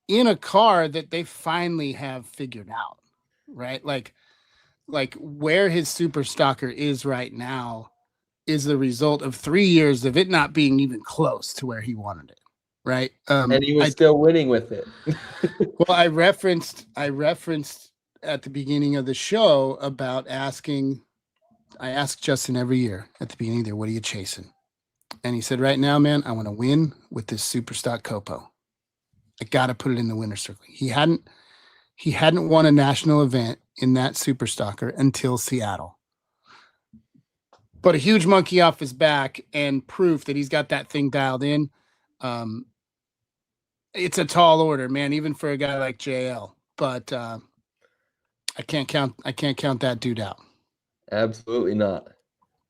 In a car that they finally have figured out, right? Like where his super stocker is right now is the result of 3 years of it not being even close to where he wanted it, right? And he was still winning with it. Well, I referenced at the beginning of the show about I ask Justin every year at the beginning there, what are you chasing? And he said, right now, man, I want to win with this super stock Copo. I got to put it in the winner's circle. He hadn't won a national event in that super stocker until Seattle. But a huge monkey off his back and proof that he's got that thing dialed in. It's a tall order, man, even for a guy like JL. But I can't count that dude out. Absolutely not.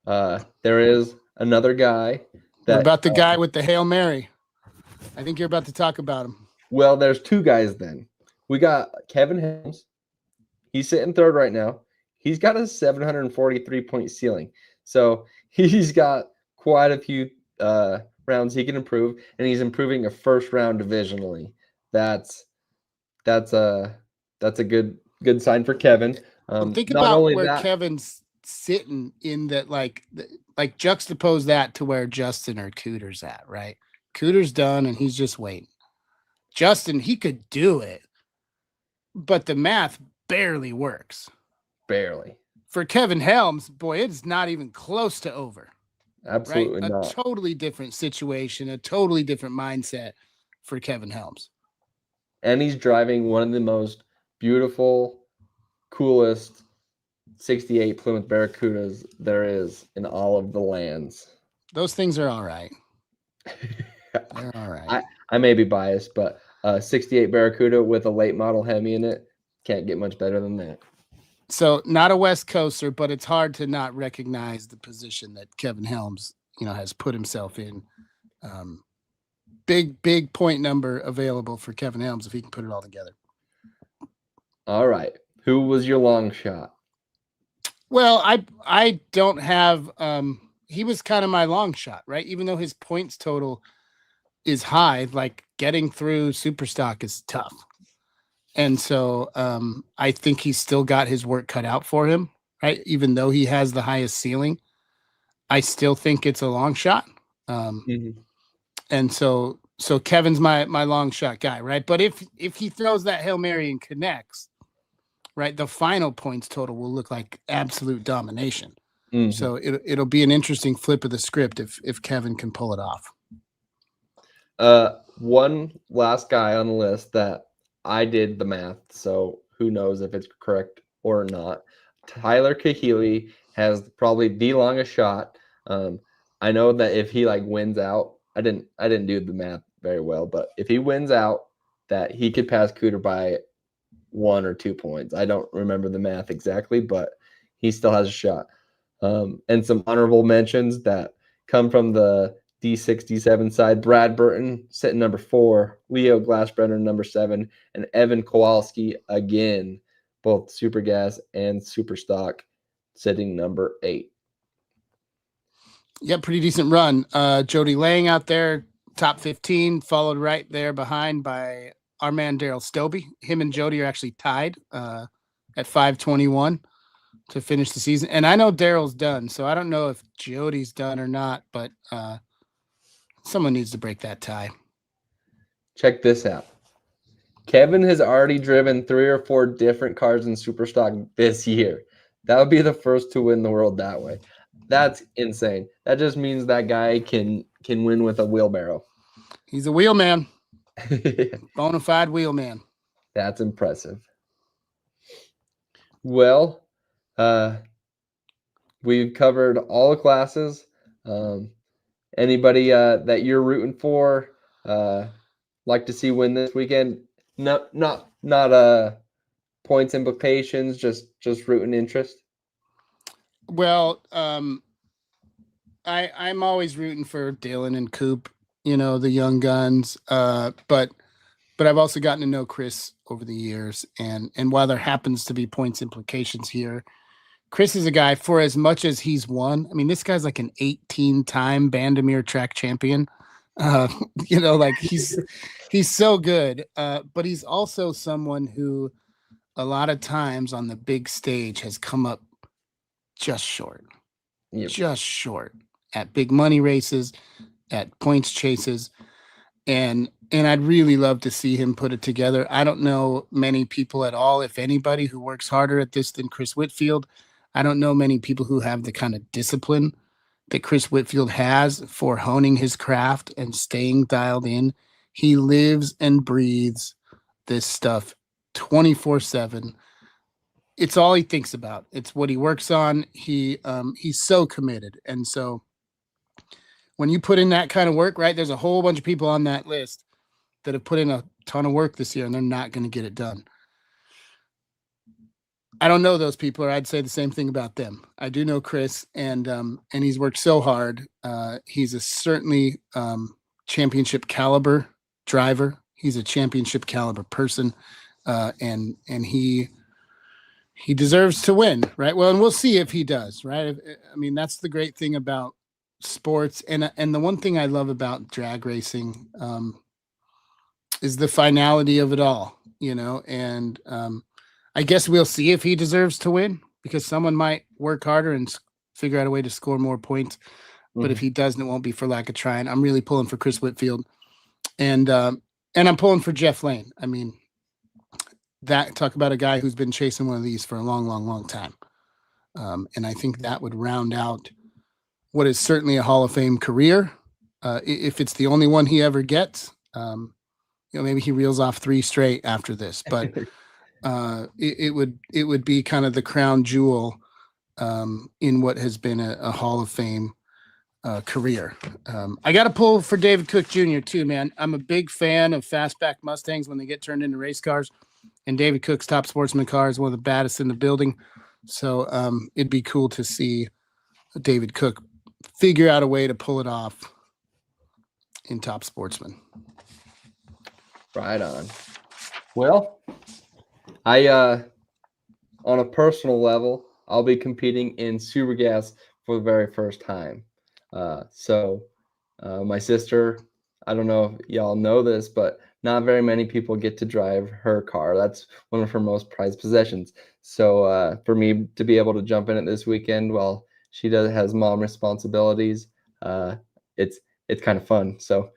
There is another guy. What about the guy with the Hail Mary? I think you're about to talk about him. Well, there's 2 guys then. We got Kevin Helms. He's sitting third right now. He's got a 743-point ceiling. So he's got quite a few rounds he can improve, and he's improving a first round divisionally. That's a good sign for Kevin. Think about where Kevin's sitting in that, like juxtapose that to where Justin or Cooter's at, right? Cooter's done and he's just waiting. Justin, he could do it, but the math barely works. Barely. For Kevin Helms, boy, it's not even close to over. Absolutely right? not. A totally different situation, a totally different mindset for Kevin Helms. And he's driving one of the most beautiful, coolest 68 Plymouth Barracudas there is in all of the lands. Those things are all right. They're all right. I may be biased, but 68 Barracuda with a late model Hemi in it can't get much better than that. So not a West Coaster, but it's hard to not recognize the position that Kevin Helms, has put himself in. Big point number available for Kevin Helms if he can put it all together. All right. Who was your long shot? Well, I don't have he was kind of my long shot, right? Even though his points total is high, like getting through Superstock is tough. And so I think he's still got his work cut out for him, right? Even though he has the highest ceiling, I still think it's a long shot. And so Kevin's my long shot guy, right? But if he throws that Hail Mary and connects, right, the final points total will look like absolute domination. Mhm. So it'll be an interesting flip of the script if Kevin can pull it off. One last guy on the list that I did the math, so who knows if it's correct or not. Tyler Kahili has probably the longest shot. I know that if he like wins out, I didn't do the math very well, but if he wins out, that he could pass Cooter by 1 or 2 points. I don't remember the math exactly, but he still has a shot. And some honorable mentions that come from the D67 side: Brad Burton sitting number 4, Leo Glassbrenner number 7, and Evan Kowalski again, both Super Gas and Super Stock, sitting number 8. Yeah, pretty decent run. Jody Lang out there, top 15, followed right there behind by our man Daryl Stobie. Him and Jody are actually tied at 521 to finish the season. And I know Daryl's done, so I don't know if Jody's done or not, but someone needs to break that tie. Check this out. Kevin has already driven 3 or 4 different cars in Superstock this year. That would be the first to win the world that way. That's insane. That just means that guy can win with a wheelbarrow. He's a wheelman, bona fide wheelman. That's impressive. Well, we've covered all the classes. Anybody that you're rooting for, like to see win this weekend? Not points implications, just rooting interest. Well, I'm always rooting for Dylan and Coop, the young guns. But I've also gotten to know Chris over the years, and while there happens to be points implications here, Chris is a guy, for as much as he's won. I mean, this guy's like an 18-time Bandamere track champion. Like he's so good. But he's also someone who a lot of times on the big stage has come up just short. Yep. Just short at big money races, at points chases. And I'd really love to see him put it together. I don't know many people at all, if anybody, who works harder at this than Chris Whitfield. I don't know many people who have the kind of discipline that Chris Whitfield has for honing his craft and staying dialed in. He lives and breathes this stuff 24/7. It's all he thinks about. It's what he works on. He's so committed. And so when you put in that kind of work, right, there's a whole bunch of people on that list that have put in a ton of work this year, and they're not going to get it done. I don't know those people, or I'd say the same thing about them. I do know Chris, and he's worked so hard. He's a certainly championship caliber driver. He's a championship caliber person, and he deserves to win, right? Well, and we'll see if he does, right? I mean, that's the great thing about sports, and the one thing I love about drag racing is the finality of it all, and I guess we'll see if he deserves to win, because someone might work harder and figure out a way to score more points. But if he doesn't, it won't be for lack of trying. I'm really pulling for Chris Whitfield, and I'm pulling for Jeff Lane. I mean, talk about a guy who's been chasing one of these for a long, long, long time. And I think that would round out what is certainly a Hall of Fame career. If it's the only one he ever gets, maybe he reels off 3 straight after this, but it would be kind of the crown jewel in what has been a Hall of Fame career. I got to pull for David Cook Jr. too, man. I'm a big fan of fastback Mustangs when they get turned into race cars, and David Cook's Top Sportsman car is one of the baddest in the building. So it'd be cool to see David Cook figure out a way to pull it off in Top Sportsman. Right on. Well, I on a personal level, I'll be competing in Super Gas for the very first time. So my sister, I don't know if y'all know this, but not very many people get to drive her car. That's one of her most prized possessions. So for me to be able to jump in it this weekend while she has mom responsibilities, it's kind of fun. So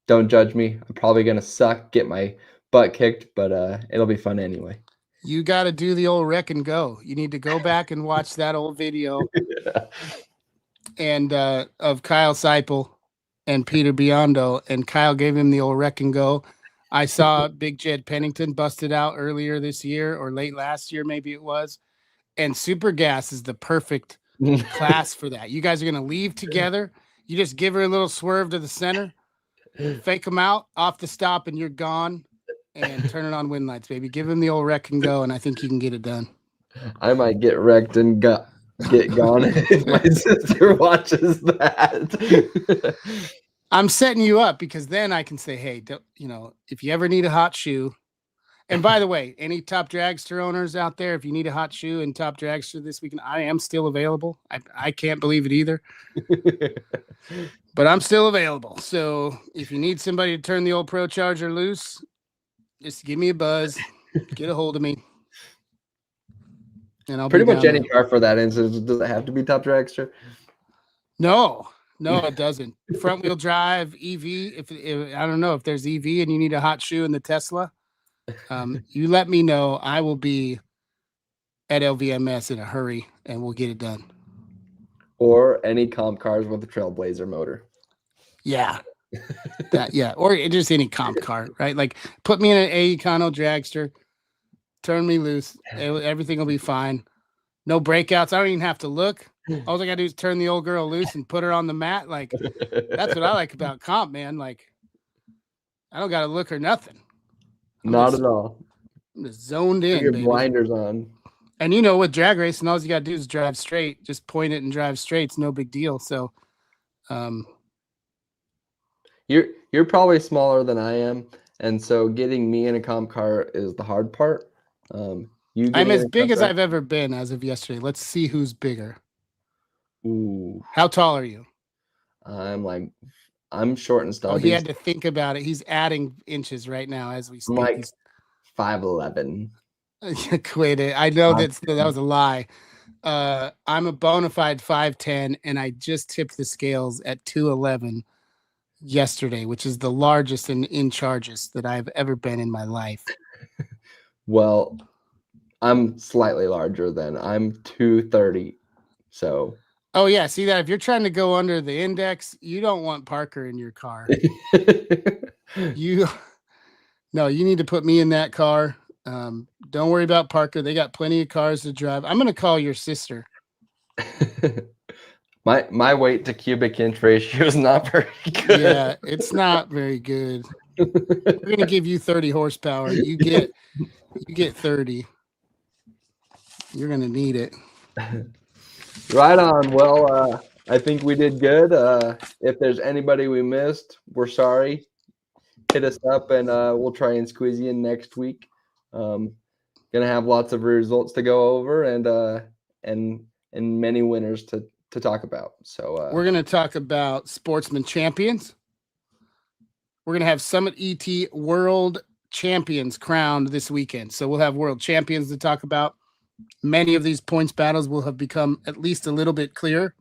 don't judge me. I'm probably gonna suck, get my butt kicked, but it'll be fun anyway. You got to do the old wreck and go. You need to go back and watch that old video and of Kyle Seipel and Peter Biondo, and Kyle gave him the old wreck and go. I saw Big Jed Pennington busted out earlier this year or late last year, maybe it was. And Super Gas is the perfect class for that. You guys are going to leave together. You just give her a little swerve to the center, fake them out off the stop, and you're gone. And turn it on wind lights, baby. Give him the old wreck and go, and I think you can get it done. I might get wrecked and get gone if my sister watches that. I'm setting you up because then I can say, hey, if you ever need a hot shoe, and by the way, any Top Dragster owners out there, if you need a hot shoe in Top Dragster this weekend, I am still available. I can't believe it either, but I'm still available. So if you need somebody to turn the old Pro Charger loose, just give me a buzz, get a hold of me. And I'll pretty much any car for that instance. Does it have to be Top Dragster? No, it doesn't. Front wheel drive EV. If I don't know if there's EV and you need a hot shoe in the Tesla, you let me know. I will be at LVMS in a hurry, and we'll get it done. Or any comp cars with a Trailblazer motor. Yeah, or just any comp car, right? Like put me in an A Econo Dragster, turn me loose. Everything will be fine. No breakouts. I don't even have to look. All I gotta do is turn the old girl loose and put her on the mat. Like that's what I like about comp, man. Like I don't gotta look or nothing. Not at all. I'm just zoned in. Your baby. blinders on. And with drag racing, all you gotta do is drive straight. Just point it and drive straight. It's no big deal. So, you're probably smaller than I am, and so getting me in a comp car is the hard part. I'm as big as I've ever been as of yesterday. Let's see who's bigger. Ooh. How tall are you? I'm short and stubby. Oh, he had to think about it. He's adding inches right now as we speak. I'm like 5'11". Quit it. I know that was a lie. I'm a bona fide 5'10", and I just tipped the scales at 211 yesterday, which is the largest in charges that I've ever been in my life. Well, I'm slightly larger than I'm 230. So. Oh yeah, see that if you're trying to go under the index, you don't want Parker in your car. You need to put me in that car. Don't worry about Parker. They got plenty of cars to drive. I'm gonna call your sister. My weight to cubic inch ratio is not very good. Yeah, it's not very good. We're gonna give you 30 horsepower. You get 30. You're gonna need it. Right on. Well, I think we did good. If there's anybody we missed, we're sorry. Hit us up, and we'll try and squeeze you in next week. Gonna have lots of results to go over, and many winners to talk about. So we're gonna talk about sportsman champions. We're gonna have Summit ET World Champions crowned this weekend. So we'll have world champions to talk about. Many of these points battles will have become at least a little bit clearer.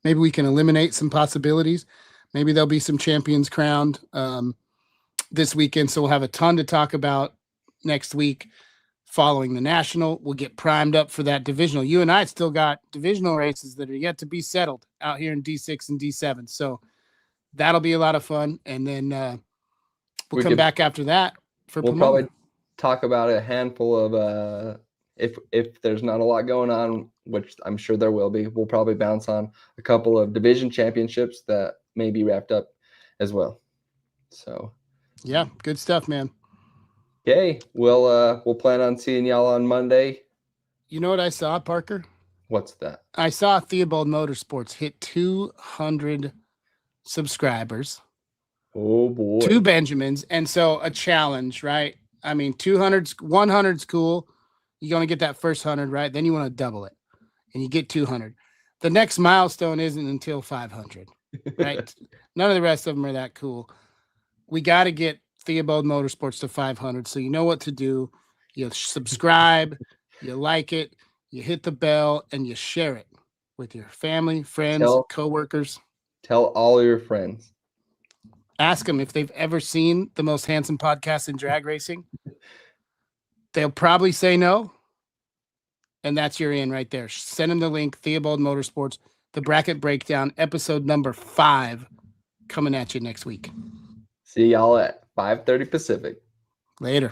Maybe we can eliminate some possibilities. Maybe there'll be some champions crowned this weekend. So we'll have a ton to talk about next week following the national. We'll get primed up for that divisional. You and I still got divisional races that are yet to be settled out here in D6 and D7. So that'll be a lot of fun. And then we'll come back after that for we'll probably talk about a handful of if there's not a lot going on, which I'm sure there will be, we'll probably bounce on a couple of division championships that may be wrapped up as well. So yeah, good stuff, man. Okay, we'll plan on seeing y'all on Monday. You know what I saw, Parker? What's that? I saw Theobald Motorsports hit 200 subscribers. Oh boy. 2 Benjamins, and so a challenge, right? I mean, 100's cool. You're going to get that first 100, right? Then you want to double it, and you get 200. The next milestone isn't until 500, right? None of the rest of them are that cool. We got to get Theobald Motorsports to 500, so you know what to do. You subscribe, you like it, you hit the bell, and you share it with your family, friends, coworkers. Tell all your friends. Ask them if they've ever seen the most handsome podcast in drag racing. They'll probably say no. And that's your in right there. Send them the link. Theobald Motorsports, the bracket breakdown, episode number 5, coming at you next week. See y'all at 5:30 Pacific. Later.